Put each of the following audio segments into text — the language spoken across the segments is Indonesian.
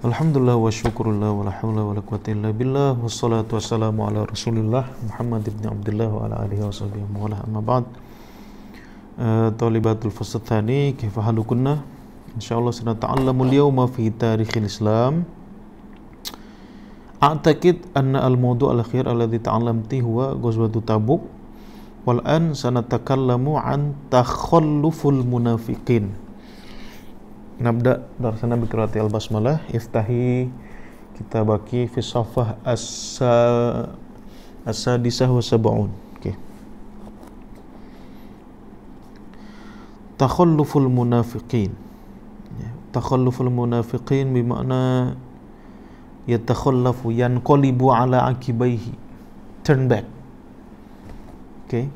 Alhamdulillah wa syukurullah wa la hawla wa la quwwata illa billah wassalatu wassalamu ala rasulillah Muhammad ibn Abdullah wa ala alihi wa sahbihi wa ala amma ba'd. Talibatul fasl tsani, kaifa halukunna? Insyaallah sanata'allamu al-yawma fi tarikhil Islam. A'taqid anna al-mawdu' al-akhir alladhi ta'allamti huwa ghazwatu Tabuk. Wal an sanatakallamu an takhalluful munafiqin. Nabda darsana biqiraati al-basmalah. Iftahi kitabaki fi safhah as-sadisah wa sab'un. Okay. Takhalluful munafiqin. Takhalluful munafiqin bermakna yatakhallafu, yanqalibu ala akibaihi, turn back. Okay.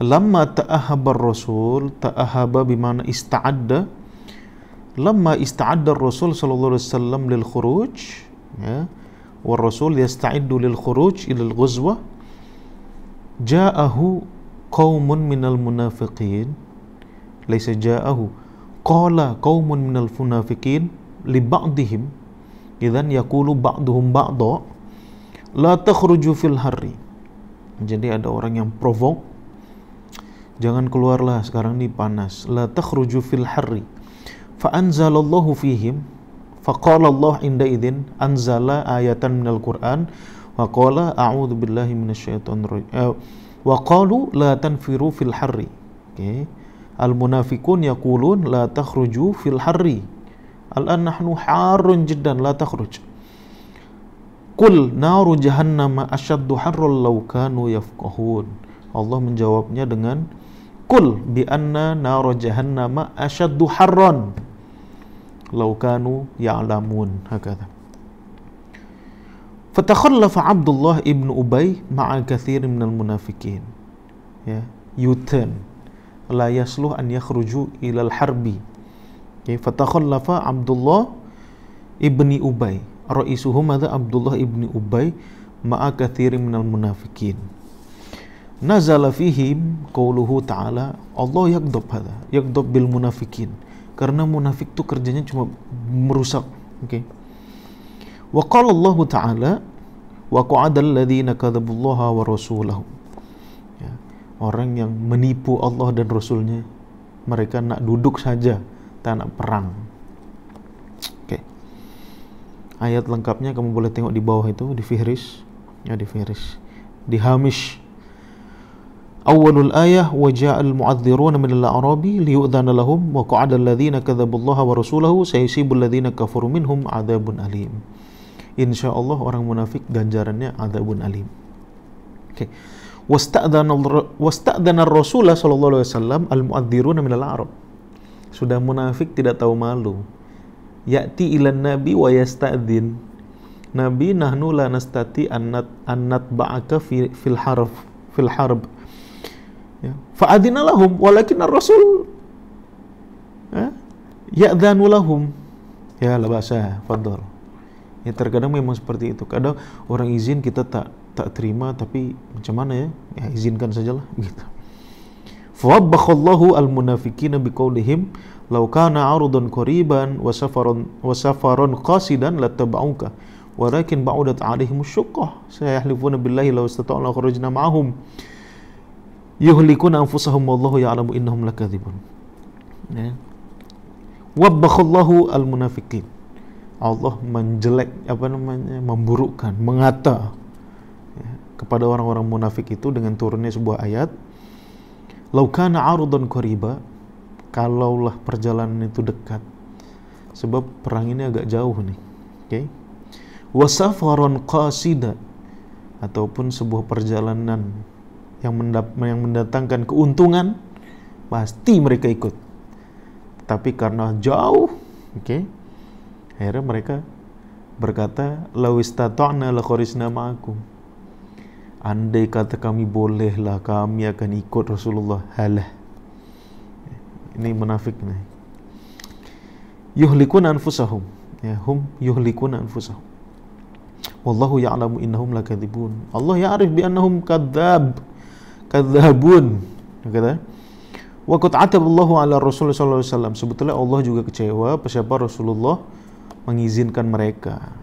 Lamma ta'ahaba ar-rasul, ta'ahaba bimana ista'adda. Lamma ista'adda ar-rasul sallallahu alaihi wasallam lil khuruj, ya, wa ar-rasul yasta'iddu lil khuruj ila al-ghazwa, ja'ahu qaumun minal munafiqin, laysa ja'ahu, qala qaumun minal munafiqin li ba'dihim, idzan yaqulu ba'duhum ba'dha la takhruju fil harri. Jadi ada orang yang provoke, jangan keluarlah sekarang ini panas. La takhruju fil harri. Fa anzalallahu fihim. Fa qala Allah inda idzin anzala ayatan minal Qur'an wa qala a'udzu billahi minasyaitonir rajim. Wa qalu la tanfiru fil harri. Okay. Al munafiqun yaqulun la takhruju fil harri. Al-an nahnu harrun jiddan la takhruj. Qul naru jahannama asyaddu harran law kanu yafqahun. Allah menjawabnya dengan Qul bi anna naru jahannama asyaddu harran law kanu ya'lamun. Hakadha. Fatakhallafa Abdullah ibn Ubay ma'a katsir minal munafiqin. Ya, U-turn. La yasluh an yakhruju ilal harbi. Okay. Fatakhallafa Abdullah ibn Ubay. Raisuhum hadha Abdullah ibn Ubay ma'a katsirin minal munafiqin. Nazala fihim qauluhu ta'ala. Allah yaghdab hadha, yaghdab bil munafiqin. Karena munafik itu kerjanya cuma merusak. Okay. Wa qala Allah ta'ala wa qa'adal ladzina kadzabullaha wa rasulahu. Ya, orang yang menipu Allah dan Rasulnya, mereka nak duduk saja, tak nak perang. Ayat lengkapnya kamu boleh tengok di bawah itu, di fihris, ya, di fihris, di hamish. Awalul ayah wa ja'al mu'adziruna min al-a'rabi liyu'dhana lahum wa qa'ada alladhina kadzabullaha wa rasulahu sayusibul ladzina kafaru minhum adzabun alim. Insyaallah orang munafik ganjarannya adzabun alim. Oke. Wasta'dzana ar-rasul sallallahu alaihi wasallam al-mu'adziruna min al-a'rab. Sudah munafik tidak tahu malu. Ya'ti ilan nabi wa yasta'dzin. Nabi, nahnu la nastati annat ba'aka fil harb. Ya. Fa'adina lahum walakin ar-rasul ya'dzanu lahum. Ya, la ba'sa, fadhal. Ya, terkadang memang seperti itu. Kadang orang izin kita tak terima, tapi macam mana ya? Ya, izinkan sajalah gitu. Fawabbakhallahu al-munafiqina biqaulihim law kana 'arudan qariban wa safaran qasidan lattaba'uka walakin ba'udat 'alaihim asy-shuqqah sayahlifuna billahi law istata'na kharajna ma'ahum yuhlikuna anfusahum wallahu ya'lamu innahum lakadzibun. Ya. Wabbakhallahu al-munafiqin. Allah menjelek, memburukkan, mengata, ya, kepada orang-orang munafik itu dengan turunnya sebuah ayat. Lau kana 'arudan qariba, kalaulah perjalanan itu dekat, sebab perang ini agak jauh nih. Okay. Wa safaron qasida, ataupun sebuah perjalanan yang mendatangkan keuntungan, pasti mereka ikut. Tapi karena jauh, okay, akhirnya mereka berkata, law istata'na la kharisna ma'akum. Andai kata kami bolehlah, kami akan ikut Rasulullah. Halah. Ini munafik nih. Yuhlikuna anfusahum. Ya, hum yuhlikuna anfusahum. Wallahu ya'lamu innahum lakadzibun. Allah ya'rif bi annahum kadzabun. Kata, wa qad ataballahu ala Rasul sallallahu alaihi wasallam. Sebetulnya Allah juga kecewa siapa Rasulullah mengizinkan mereka.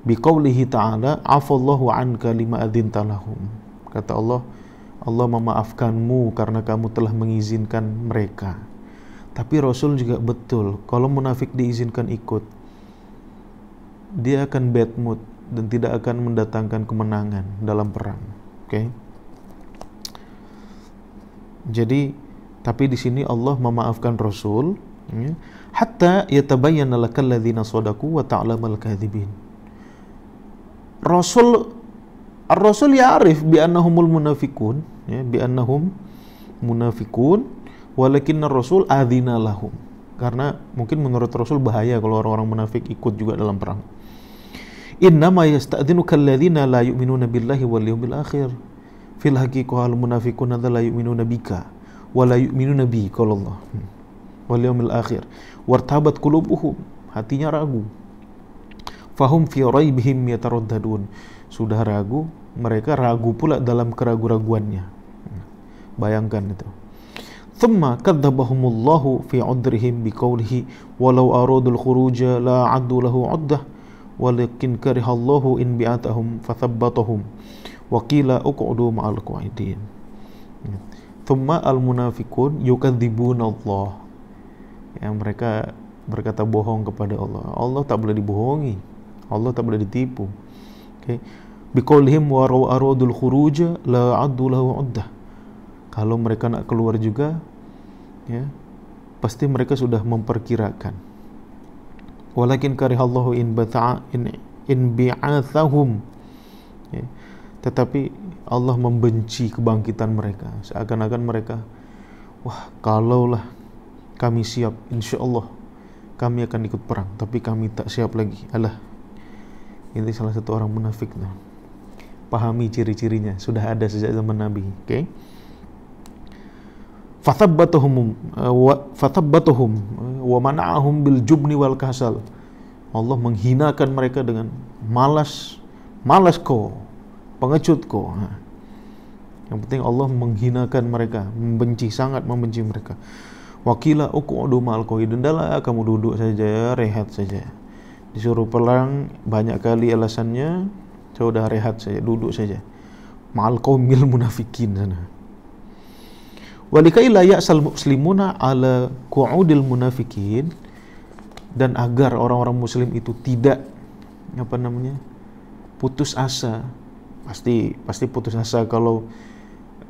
Biqaulihi ta'ala, afallahu anka lima adzinta lahum. Kata Allah, Allah memaafkanmu karena kamu telah mengizinkan mereka. Tapi Rasul juga betul, kalau munafik diizinkan ikut, dia akan bad mood dan tidak akan mendatangkan kemenangan dalam perang. Oke? Jadi, tapi di sini Allah memaafkan Rasul, ya, hatta yatabayyana lakal ladzina shadaku wa ta'lamal kadzibin. Rasul ya'rif bi annahumul munafiqun, ya, bi annahum munafiqun, walakinna Rasul adzina lahum. Karena mungkin menurut Rasul bahaya kalau orang-orang munafik ikut juga dalam perang. Innama yasta'dzinuka alladzina la yu'minuna billahi wal yawmil akhir. Fil haqiqah al munafiquna la yu'minuna bika wa la yu'minuna bi, qala Allah. Wal yawmil akhir. Wartabat qulubuhum, hatinya ragu. Fahum fi raibihim yataraddadun. Sudah ragu, mereka ragu pula dalam keraguan-raguannya. Bayangkan itu. Thumma kadzdzabahumullahu fi 'udrihim biqaulihi walau aradul khuruja la 'addu lahu 'uddah walakin karihallahu in bi'atahum fathabbatahum wa qila uq'udu ma'al qa'idin. Thumma al-munafiqun yukadzibuna Allah. Ya, mereka berkata bohong kepada Allah. Allah tak boleh dibohongi. Allah tak boleh ditipu. Okay. Biqaulihim wa aradul khuruja la 'addu lahu 'uddah. Kalau mereka nak keluar juga, ya, pasti mereka sudah memperkirakan. Walakin karihallahu in bi'athahum, ya. Tetapi Allah membenci kebangkitan mereka. Seakan-akan mereka, wah, kalaulah kami siap, insya Allah kami akan ikut perang, tapi kami tak siap lagi. Alah, ini salah satu orang munafik. Nah, pahami ciri-cirinya, sudah ada sejak zaman Nabi. Oke? Okay? Fathabbatuhum wa mana'ahum bil jubni wal kasal. Allah menghinakan mereka dengan malas kau, pengecut kau. Yang penting Allah menghinakan mereka, sangat membenci mereka. Wakila uq'udu ma'al qa'idin, dahlah kamu duduk saja, rehat saja. Disuruh perang banyak kali alasannya, sudah rehat saja, duduk saja. Ma'al qaumil munafikin sana. Walikai la ya'sal muslimuna ala qu'udil munafikin, dan agar orang-orang muslim itu tidak putus asa. Pasti putus asa kalau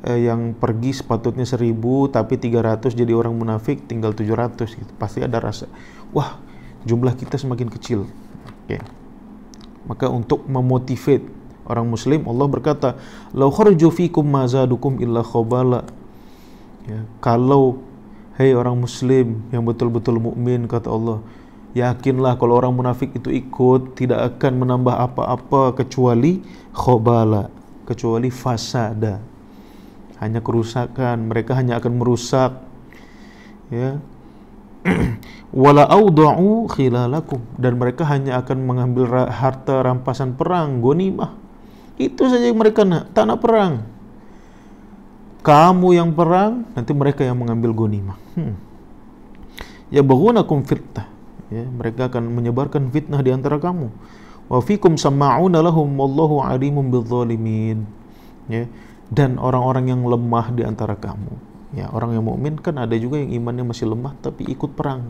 yang pergi sepatutnya 1000 tapi 300 jadi orang munafik, tinggal 700 gitu. Pasti ada rasa, wah, jumlah kita semakin kecil. Okay. Maka untuk memotivate orang muslim, Allah berkata, "Lau kharaju fikum ma zadukum illa khabala." Ya, kalau hei orang muslim yang betul-betul mukmin, kata Allah, yakinlah kalau orang munafik itu ikut, tidak akan menambah apa-apa kecuali khabala, kecuali fasada, hanya kerusakan. Mereka hanya akan merusak, ya. Wala auda'u khilalakum, dan mereka hanya akan mengambil harta rampasan perang, ghanimah. Itu saja yang mereka nak, tak nak perang. Kamu yang perang, nanti mereka yang mengambil ghanimah. Ya baghunakum fitnah, ya, mereka akan menyebarkan fitnah di antara kamu. Wa fikum sama'una lahum wallahu alimun bidzalimin. Ya, dan orang-orang yang lemah di antara kamu. Ya, orang yang mukmin kan ada juga yang imannya masih lemah tapi ikut perang.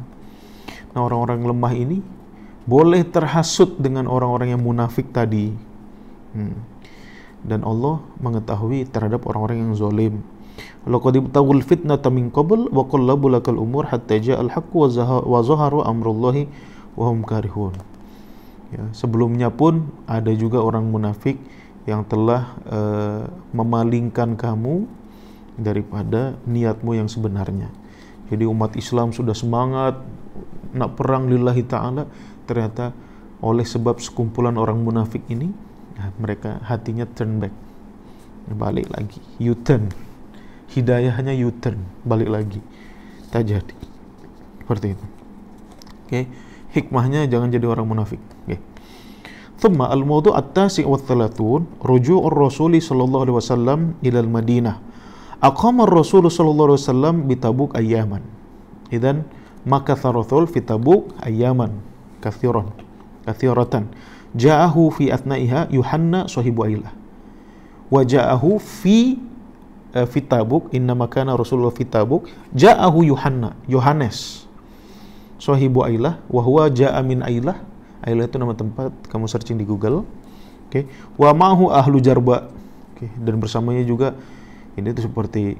Nah, orang-orang lemah ini boleh terhasut dengan orang-orang yang munafik tadi. Dan Allah mengetahui terhadap orang-orang yang zalim. Laqad ibtaghul fitnata min qabl wa qallabu lakal umur hatta ja'al haqqu wa zahara amrullahi wa hum karihun. Ya, sebelumnya pun ada juga orang munafik yang telah memalingkan kamu daripada niatmu yang sebenarnya. Jadi umat Islam sudah semangat nak perang lillahi ta'ala, ternyata oleh sebab sekumpulan orang munafik ini, mereka hatinya turn back, balik lagi, U-turn, hidayahnya U-turn, balik lagi, tak jadi. Seperti itu. Okay. Hikmahnya jangan jadi orang munafik. Okay. Thumma al-mawdu' at-tasi' wa thalathun ruju'ur Rasuli sallallahu alaihi wasallam ila al-Madinah. Aqama ar-Rasul sallallahu alaihi wasallam bi Tabuk ayyaman. Idzan makatha Rasul fi Tabuk ayyaman. kathiratan. Ja'ahu fi athnaiha Yuhanna sahibu Ailah. Wa ja'ahu fi Tabuk, inna makana Rasulullah fi Tabuk, ja'ahu Yohanes sahibu Ailah, wa huwa ja'a min Ailah. Ailah itu nama tempat, kamu searching di Google. Oke. Wa ma'hu ahlu Jarba. Oke, dan bersamanya juga ini tuh seperti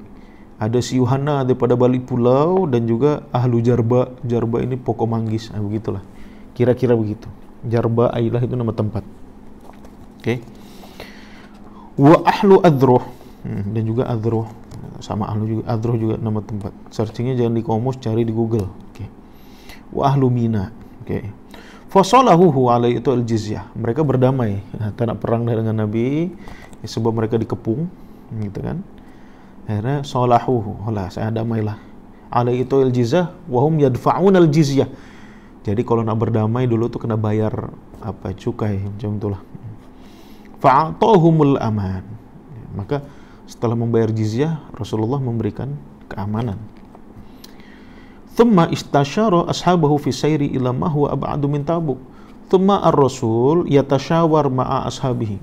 ada si Yuhanna daripada balik pulau dan juga ahlu Jarba. Jarba ini pokok manggis, begitulah. Kira-kira begitu. Jarba Ailah itu nama tempat. Oke. Wa ahlu Adruh, dan juga Adruh sama ahlu juga. Adruh juga nama tempat. Searchingnya jangan di Komus, cari di Google. Oke. Wa ahlu Mina. Oke. Fasalahu alaihi itu al-jizyah. Mereka berdamai, tak nak perang dengan Nabi sebab mereka dikepung, gitu kan. Akhirnya salahuhu, saya damailah. Alaihi itu al-jizyah wa hum yadfa'un al-jizyah. Jadi kalau nak berdamai dulu tuh kena bayar cukai macam itulah. Fa'atahumul aman. Maka setelah membayar jizyah, Rasulullah memberikan keamanan. Thumma istasyara ashabahu fi sayri ila ma huwa ab'adu min Tabuk. Thumma ar-Rasul yatashawar ma'a ashabihi.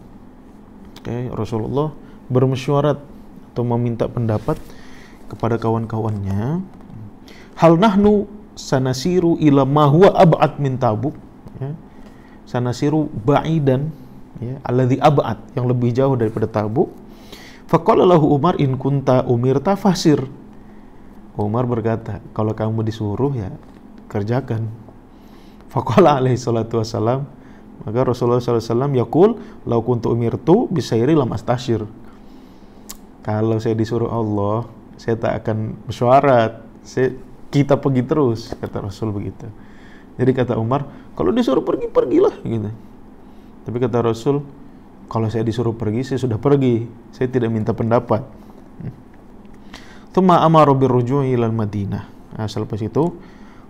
Rasulullah bermesyuarat atau meminta pendapat kepada kawan-kawannya. Hal nahnu sanasiru ila ma huwa ab'ad min Tabuk. Sanasiru ba'idan, alladhi ab'ad, yang lebih jauh daripada Tabuk. Faqala lahu Umar, in kunta umirta fasir. Umar berkata, kalau kamu disuruh ya kerjakan. Faqala alaihi salatu wassalam, maka Rasulullah SAW yaqul, lau kuntu umirtu bisairi lam astashir. Kalau saya disuruh Allah, saya tak akan mesyuarat, kita pergi terus, kata Rasul begitu. Jadi kata Umar, kalau disuruh pergi, pergilah gitu. Tapi kata Rasul, kalau saya disuruh pergi, saya sudah pergi, saya tidak minta pendapat. Tsumma amara birruju'i ilal Madinah. Nah, selepas itu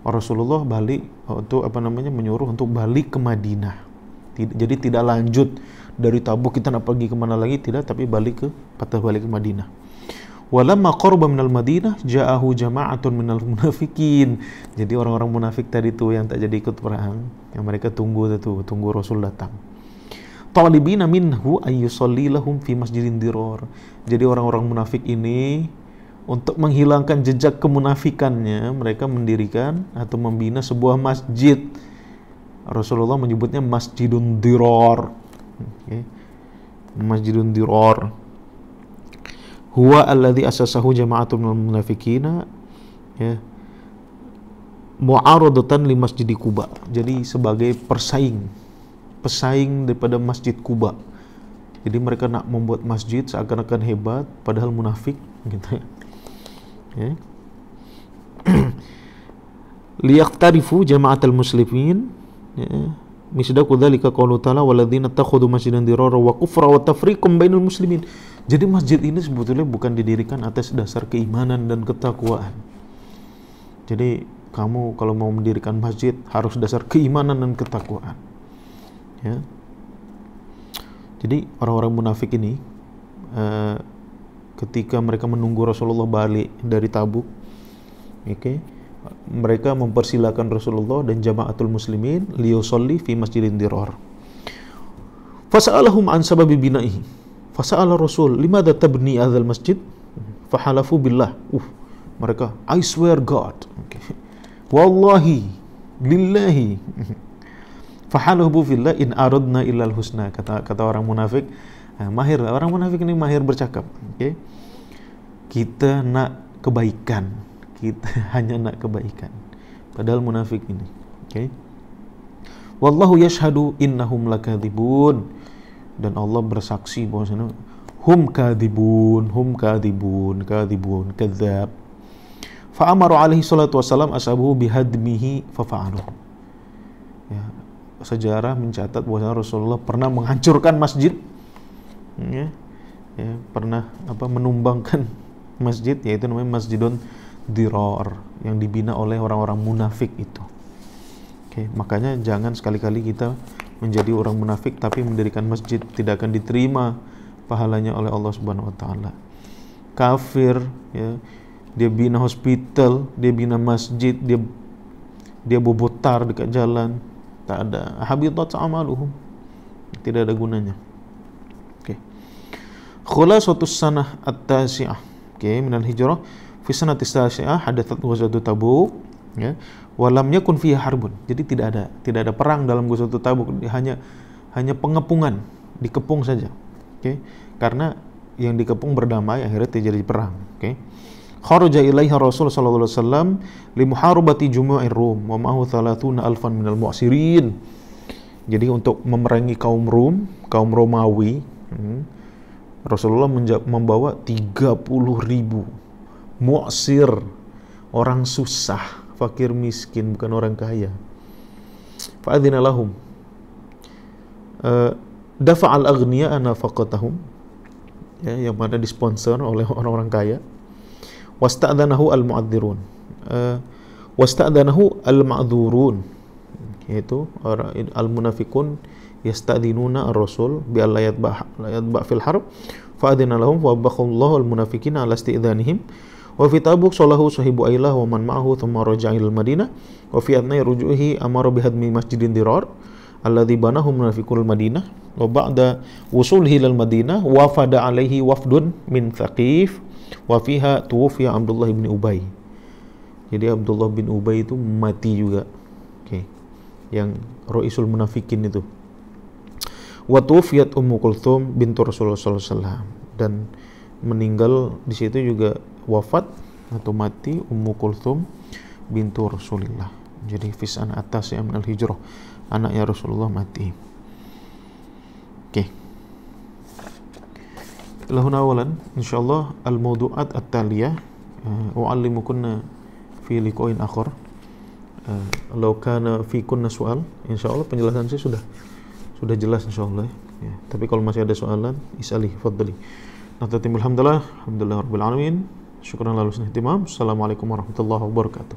Rasulullah balik untuk menyuruh untuk balik ke Madinah. Jadi tidak lanjut dari Tabuk kita nak pergi kemana lagi, tidak, tapi patah balik ke Madinah. Walamma qarba minal Madinah ja'ahu jama'atun minal munafikin. Jadi orang-orang munafik tadi tuh yang tak jadi ikut perang, yang mereka tunggu Rasul datang. Talibina minhu ayyusalli lahum fi masjidin dirar. Jadi orang-orang munafik ini untuk menghilangkan jejak kemunafikannya, mereka mendirikan atau membina sebuah masjid. Rasulullah menyebutnya Masjidun Dirar. Masjidun Dirar. Huwa alladhi asasahu jama'atun minal munafikina, mu'aradatan li Masjid Quba. Jadi sebagai pesaing daripada Masjid Quba. Jadi mereka nak membuat masjid seakan-akan hebat, padahal munafik, gitu. Liyaqtarifu jama'atal muslimin, misdaqu dzalika qaulu ta'ala walladzina takhudhu masjidan dirara wa kufra wa tafriqum bainal muslimin. Jadi masjid ini sebetulnya bukan didirikan atas dasar keimanan dan ketakwaan. Jadi kamu kalau mau mendirikan masjid harus dasar keimanan dan ketakwaan. Jadi orang-orang munafik ini ketika mereka menunggu Rasulullah balik dari Tabuk, mereka mempersilakan Rasulullah dan jama'atul muslimin liyusalli fi masjidin dirar. Fasa'alahum an sababi bina'ihi. Fasa'ala Rasul, limadha tabni adzal masjid? Fahalafu billah. Mereka, I swear God. Wallahi, lillahi. Fahalafu billah in aradna illal husna. Kata orang munafik. Mahir, orang munafik ini mahir bercakap. Kita nak kebaikan, kita hanya nak kebaikan. Padahal munafik ini. Wallahu yashhadu innahum lakadzibun. Dan Allah bersaksi bahwasanya hum kadibun, kadzab. Fa amara alaihi salatu wassalam ashabuhu bihadmihi fa fa'alu. Sejarah mencatat bahwasanya Rasulullah pernah menghancurkan masjid. Pernah menumbangkan masjid, yaitu namanya Masjidun Dirar, yang dibina oleh orang-orang munafik itu. Makanya jangan sekali-kali kita menjadi orang munafik tapi mendirikan masjid, tidak akan diterima pahalanya oleh Allah Subhanahu wa taala. Kafir, dia bina hospital, dia bina masjid, dia bobotar dekat jalan, tak ada. Habitat amaluhum, tidak ada gunanya. Oke. Khulasatus sanah at-tasi'ah. Oke, minal hijrah fi sanati tasi'ah hadathat ghazwatu Tabuk, ya. Walam yakun fiha harbun. Jadi tidak ada perang dalam ghazwatu Tabuk, hanya pengepungan, dikepung saja. Oke. Karena yang dikepung berdamai, akhirnya terjadi perang. Oke. Kharaja ilaiha Rasul sallallahu alaihi wasallam li muharabati jumu'ir Rum wa ma'ahu 30 alfan minal mu'sirin. Jadi untuk memerangi kaum Rum, kaum Romawi, Rasulullah membawa 30.000 mu'sir, orang susah, fakir miskin, bukan orang kaya. Fa'adzina lahum dafa'al aghniya nafaqatahum, ya, yang mana disponsor oleh orang-orang kaya. Wasta'dzanahu al-mu'adzirun, wasta'dzanahu al-ma'dzurun, yaitu al-munafiqun yasta'dzinuna ar-rasul bi alla yatba' fil harb fa'adzina lahum wa bakhallahu al-munafiqina ala isti'dzanihim. Wa fi Tabuk salahu sahibu Ailah wa man ma'ahu thumma raja'a ila al-Madinah wa fi athnai ruju'ihi amara bihadmi masjidin dirar alladhi banahu munafiqul Madinah wa ba'da wusulihi ilal Madinah wafada alaihi wafdun min Thaqif wa fiha tuwfiya Abdullah bin Ubay. Jadi Abdullah bin Ubay itu mati juga. Oke. Yang Ra'isul Munafikin itu. Wa tuwfiyat Ummu Kulthum bintu Rasulullah sallallahu alaihi wasallam, dan meninggal di situ juga wafat atau mati Ummu Kulthum bintu Rasulullah. Jadi fisan atas ya minal hijrah, anaknya Rasulullah mati. Oke. Lahuna awalan insyaallah al-mawdu'at at-taliyah u'allimukunna fi liqa'in akhar. Law kana fi kunna su'al, insyaallah penjelasan saya sudah jelas insyaallah, ya. Tapi kalau masih ada soalan, is'ali, fadhali. Alhamdulillah rabbil alamin. Syukran ala husnil ihtimam. Assalamualaikum warahmatullahi wabarakatuh.